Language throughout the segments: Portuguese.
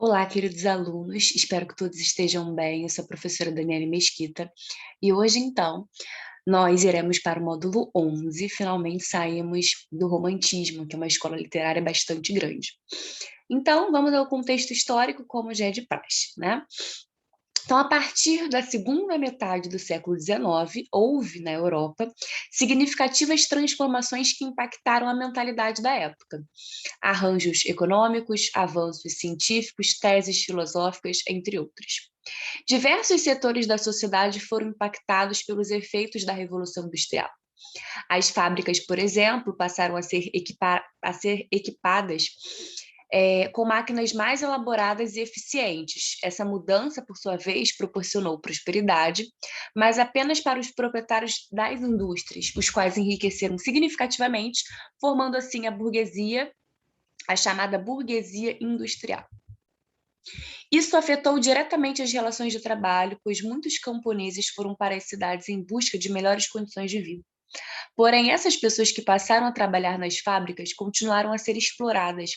Olá, queridos alunos, espero que todos estejam bem. Eu sou a professora Daniele Mesquita e hoje, então, nós iremos para o módulo 11. Finalmente saímos do Romantismo, que é uma escola literária bastante grande. Então, vamos ao contexto histórico, como já é de praxe, né? Então, a partir da segunda metade do século XIX, houve na Europa significativas transformações que impactaram a mentalidade da época. Arranjos econômicos, avanços científicos, teses filosóficas, entre outros. Diversos setores da sociedade foram impactados pelos efeitos da Revolução Industrial. As fábricas, por exemplo, passaram a ser equipadas com máquinas mais elaboradas e eficientes. Essa mudança, por sua vez, proporcionou prosperidade, mas apenas para os proprietários das indústrias, os quais enriqueceram significativamente, formando assim a chamada burguesia industrial. Isso afetou diretamente as relações de trabalho, pois muitos camponeses foram para as cidades em busca de melhores condições de vida. Porém, essas pessoas que passaram a trabalhar nas fábricas continuaram a ser exploradas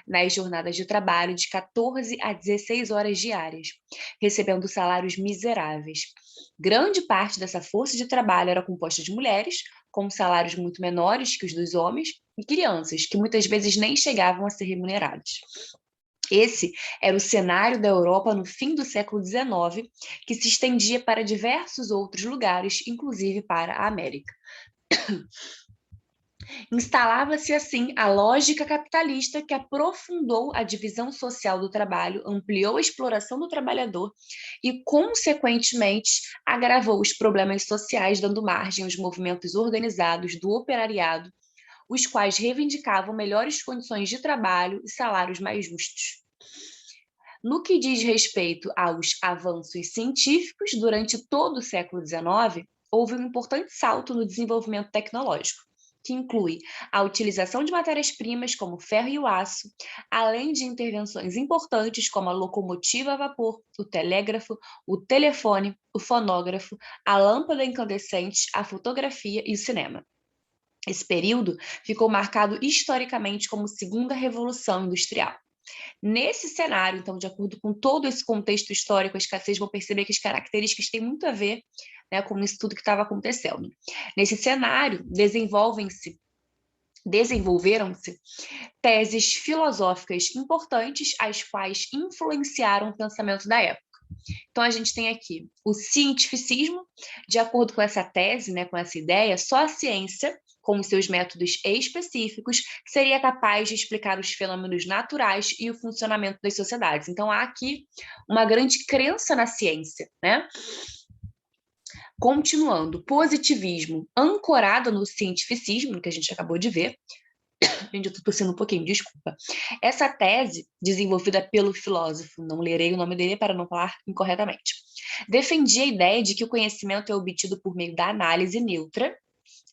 nas jornadas de trabalho de 14 a 16 horas diárias, recebendo salários miseráveis. Grande parte dessa força de trabalho era composta de mulheres, com salários muito menores que os dos homens, e crianças, que muitas vezes nem chegavam a ser remuneradas. Esse era o cenário da Europa no fim do século XIX, que se estendia para diversos outros lugares, inclusive para a América. Instalava-se assim a lógica capitalista que aprofundou a divisão social do trabalho, ampliou a exploração do trabalhador e, consequentemente, agravou os problemas sociais, dando margem aos movimentos organizados do operariado, os quais reivindicavam melhores condições de trabalho e salários mais justos. No que diz respeito aos avanços científicos, durante todo o século XIX, houve um importante salto no desenvolvimento tecnológico, que inclui a utilização de matérias-primas como o ferro e o aço, além de intervenções importantes como a locomotiva a vapor, o telégrafo, o telefone, o fonógrafo, a lâmpada incandescente, a fotografia e o cinema. Esse período ficou marcado historicamente como Segunda Revolução Industrial. Nesse cenário, então, de acordo com todo esse contexto histórico, acho que vocês vão perceber que as características têm muito a ver, né, com isso tudo que estava acontecendo. Nesse cenário, desenvolveram-se teses filosóficas importantes, as quais influenciaram o pensamento da época. Então, a gente tem aqui o cientificismo. De acordo com essa tese, né, com essa ideia, só a ciência, com os seus métodos específicos, seria capaz de explicar os fenômenos naturais e o funcionamento das sociedades. Então, há aqui uma grande crença na ciência, né? Continuando, positivismo ancorado no cientificismo, que a gente acabou de ver. Gente, eu tô tossindo um pouquinho, desculpa. Essa tese, desenvolvida pelo filósofo, não lerei o nome dele para não falar incorretamente, defendia a ideia de que o conhecimento é obtido por meio da análise neutra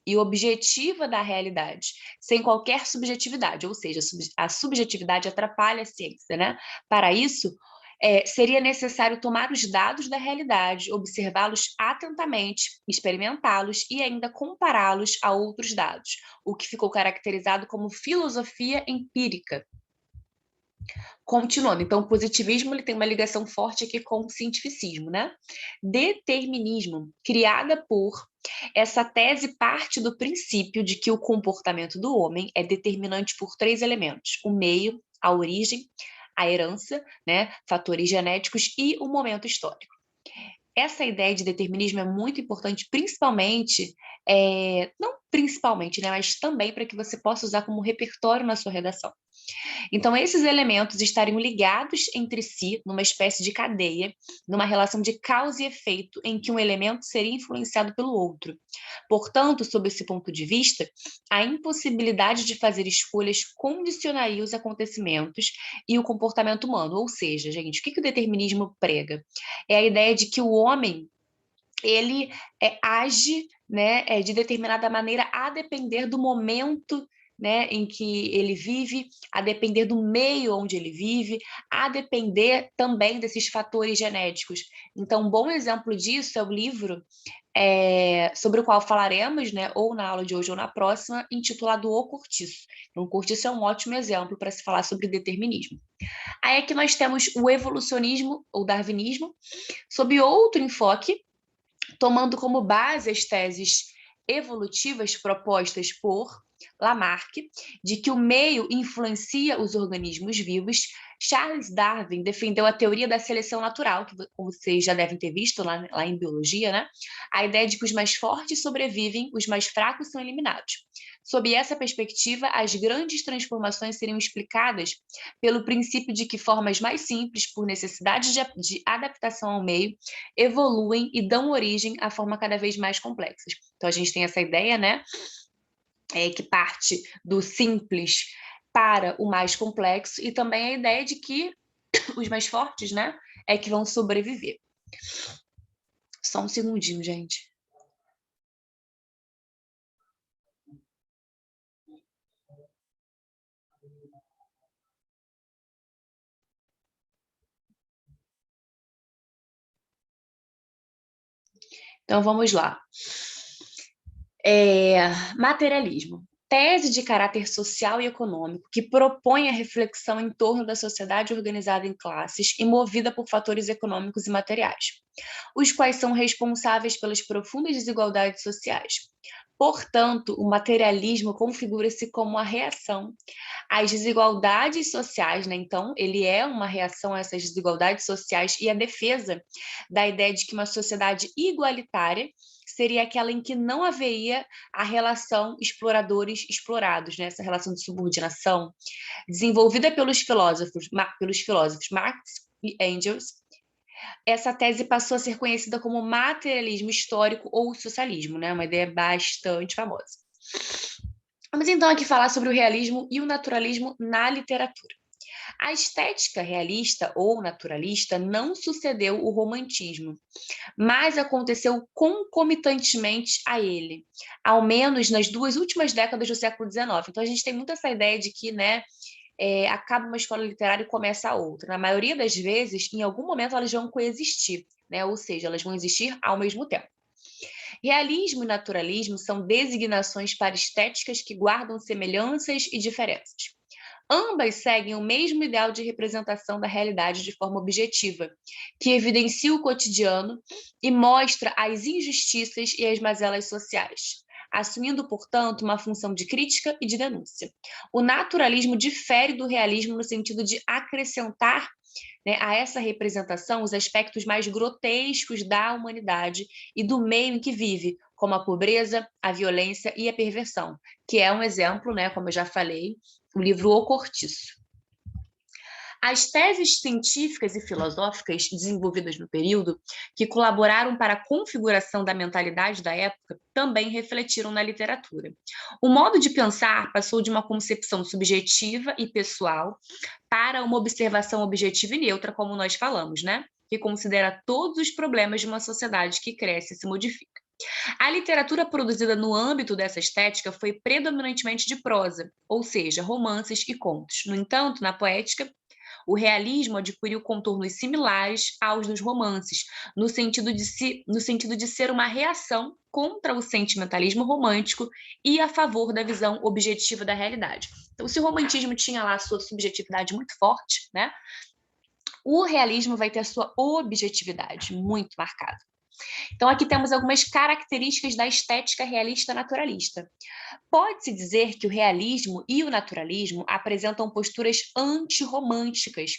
e objetiva da realidade, sem qualquer subjetividade, ou seja, a subjetividade atrapalha a ciência, né? Para isso, seria necessário tomar os dados da realidade, observá-los atentamente, experimentá-los e ainda compará-los a outros dados, o que ficou caracterizado como filosofia empírica. Continuando, então, o positivismo ele tem uma ligação forte aqui com o cientificismo, né? Determinismo, criada por essa tese parte do princípio de que o comportamento do homem é determinante por três elementos: o meio, a origem, a herança, né, fatores genéticos e o momento histórico. Essa ideia de determinismo é muito importante, principalmente, não principalmente, né, mas também para que você possa usar como repertório na sua redação. Então, esses elementos estariam ligados entre si numa espécie de cadeia, numa relação de causa e efeito, em que um elemento seria influenciado pelo outro. Portanto, sob esse ponto de vista, a impossibilidade de fazer escolhas condicionaria os acontecimentos e o comportamento humano. Ou seja, gente, o que o determinismo prega? É a ideia de que o homem ele age, né, de determinada maneira a depender do momento né, em que ele vive, a depender do meio onde ele vive, a depender também desses fatores genéticos. Então, um bom exemplo disso é o livro sobre o qual falaremos, né, ou na aula de hoje ou na próxima, intitulado O Cortiço. Então, o cortiço é um ótimo exemplo para se falar sobre determinismo. Aí aqui nós temos o evolucionismo ou darwinismo, sob outro enfoque, tomando como base as teses evolutivas propostas por Lamarck, de que o meio influencia os organismos vivos. Charles Darwin defendeu a teoria da seleção natural, que, como vocês já devem ter visto lá em biologia, né? A ideia de que os mais fortes sobrevivem, os mais fracos são eliminados. Sob essa perspectiva, as grandes transformações seriam explicadas pelo princípio de que formas mais simples, por necessidade de adaptação ao meio, evoluem e dão origem a formas cada vez mais complexas. Então, a gente tem essa ideia, né, que parte do simples para o mais complexo, e também a ideia de que os mais fortes, né, é que vão sobreviver. Só um segundinho, gente. Então, vamos lá. Materialismo. Tese de caráter social e econômico que propõe a reflexão em torno da sociedade organizada em classes e movida por fatores econômicos e materiais, os quais são responsáveis pelas profundas desigualdades sociais. Portanto, o materialismo configura-se como a reação às desigualdades sociais, né? Então, ele é uma reação a essas desigualdades sociais e a defesa da ideia de que uma sociedade igualitária seria aquela em que não haveria a relação exploradores-explorados, né? Essa relação de subordinação, desenvolvida pelos filósofos Marx e Engels. Essa tese passou a ser conhecida como materialismo histórico ou socialismo, né? Uma ideia bastante famosa. Vamos então aqui falar sobre o realismo e o naturalismo na literatura. A estética realista ou naturalista não sucedeu o romantismo, mas aconteceu concomitantemente a ele, ao menos nas 2 últimas décadas do século XIX. Então, a gente tem muito essa ideia de que, né, acaba uma escola literária e começa a outra. Na maioria das vezes, em algum momento, elas vão coexistir, né? Ou seja, elas vão existir ao mesmo tempo. Realismo e naturalismo são designações para estéticas que guardam semelhanças e diferenças. Ambas seguem o mesmo ideal de representação da realidade de forma objetiva, que evidencia o cotidiano e mostra as injustiças e as mazelas sociais, assumindo, portanto, uma função de crítica e de denúncia. O naturalismo difere do realismo no sentido de acrescentar, né, a essa representação os aspectos mais grotescos da humanidade e do meio em que vive, como a pobreza, a violência e a perversão, que é um exemplo, né, como eu já falei, o livro O Cortiço. As teses científicas e filosóficas desenvolvidas no período, que colaboraram para a configuração da mentalidade da época, também refletiram na literatura. O modo de pensar passou de uma concepção subjetiva e pessoal para uma observação objetiva e neutra, como nós falamos, né? Que considera todos os problemas de uma sociedade que cresce e se modifica. A literatura produzida no âmbito dessa estética foi predominantemente de prosa, ou seja, romances e contos. No entanto, na poética, o realismo adquiriu contornos similares aos dos romances, no sentido de ser uma reação contra o sentimentalismo romântico e a favor da visão objetiva da realidade. Então, se o romantismo tinha lá a sua subjetividade muito forte, né, o realismo vai ter a sua objetividade muito marcada. Então, aqui temos algumas características da estética realista naturalista. Pode-se dizer que o realismo e o naturalismo apresentam posturas antirromânticas,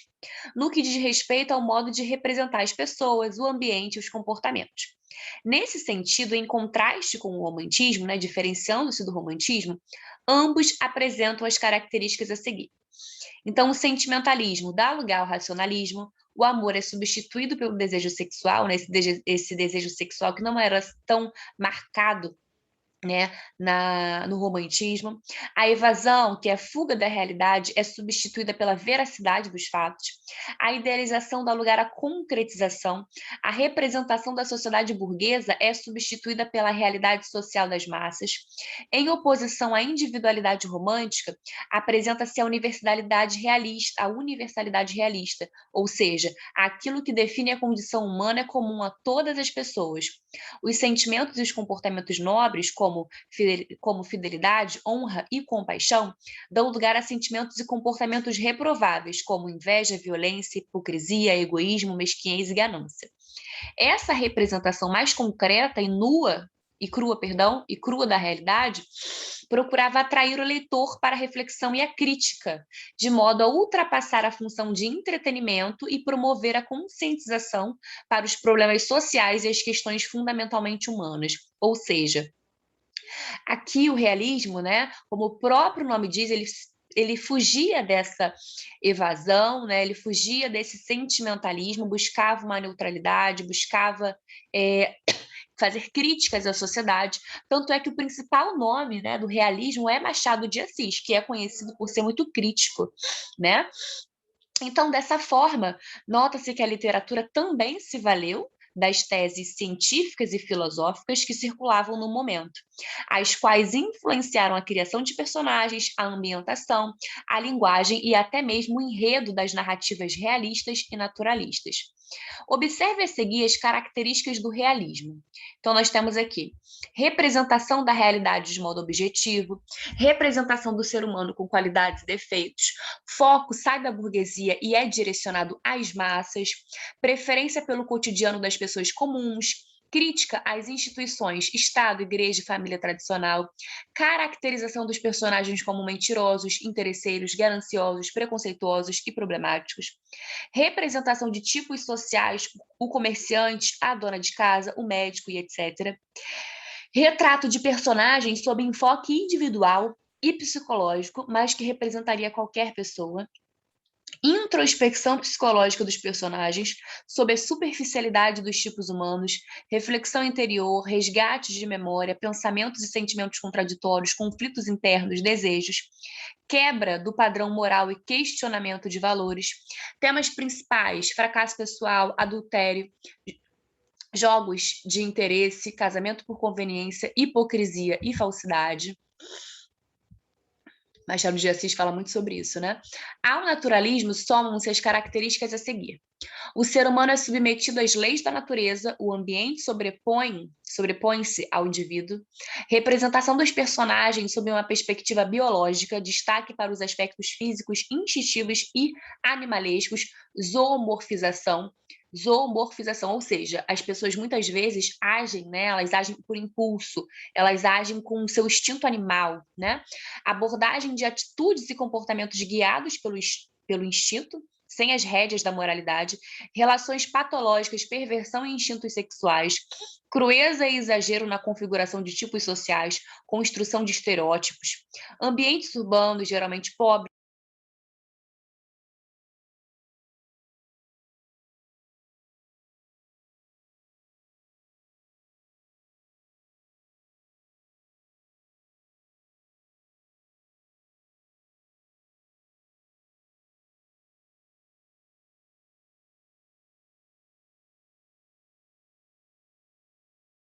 no que diz respeito ao modo de representar as pessoas, o ambiente e os comportamentos. Nesse sentido, em contraste com o romantismo, né, diferenciando-se do romantismo, ambos apresentam as características a seguir. Então, o sentimentalismo dá lugar ao racionalismo, o amor é substituído pelo desejo sexual, né? Esse desejo sexual que não era tão marcado né, no romantismo. A evasão, que é a fuga da realidade, é substituída pela veracidade dos fatos. A idealização dá lugar à concretização. A representação da sociedade burguesa é substituída pela realidade social das massas. Em oposição à individualidade romântica, apresenta-se a universalidade realista, ou seja, aquilo que define a condição humana é comum a todas as pessoas. Os sentimentos e os comportamentos nobres, como fidelidade, honra e compaixão, dão lugar a sentimentos e comportamentos reprováveis, como inveja, violência, hipocrisia, egoísmo, mesquinhez e ganância. Essa representação mais concreta e crua da realidade, procurava atrair o leitor para a reflexão e a crítica, de modo a ultrapassar a função de entretenimento e promover a conscientização para os problemas sociais e as questões fundamentalmente humanas. Ou seja, aqui o realismo, né, como o próprio nome diz, ele fugia dessa evasão, né, ele fugia desse sentimentalismo, buscava uma neutralidade, buscava fazer críticas à sociedade, tanto é que o principal nome, né, do realismo é Machado de Assis, que é conhecido por ser muito crítico, né? Então, dessa forma, nota-se que a literatura também se valeu das teses científicas e filosóficas que circulavam no momento, as quais influenciaram a criação de personagens, a ambientação, a linguagem e até mesmo o enredo das narrativas realistas e naturalistas. Observe a seguir as características do realismo. Então, nós temos aqui representação da realidade de modo objetivo, representação do ser humano com qualidades e defeitos, foco sai da burguesia e é direcionado às massas, preferência pelo cotidiano das pessoas comuns, crítica às instituições, Estado, igreja e família tradicional, caracterização dos personagens como mentirosos, interesseiros, gananciosos, preconceituosos e problemáticos, representação de tipos sociais, o comerciante, a dona de casa, o médico e etc. Retrato de personagens sob enfoque individual e psicológico, mas que representaria qualquer pessoa. Introspecção psicológica dos personagens, sobre a superficialidade dos tipos humanos, reflexão interior, resgates de memória, pensamentos e sentimentos contraditórios, conflitos internos, desejos, quebra do padrão moral e questionamento de valores. Temas principais: fracasso pessoal, adultério, jogos de interesse, casamento por conveniência, hipocrisia e falsidade. Machado de Assis fala muito sobre isso, né? Ao naturalismo somam-se as características a seguir. O ser humano é submetido às leis da natureza, o ambiente sobrepõe-se ao indivíduo. Representação dos personagens sob uma perspectiva biológica, destaque para os aspectos físicos, instintivos e animalescos, zoomorfização, ou seja, as pessoas muitas vezes agem, né? Elas agem por impulso, elas agem com o seu instinto animal, né? Abordagem de atitudes e comportamentos guiados pelo instinto, sem as rédeas da moralidade, relações patológicas, perversão e instintos sexuais, crueza e exagero na configuração de tipos sociais, construção de estereótipos, ambientes urbanos geralmente pobres,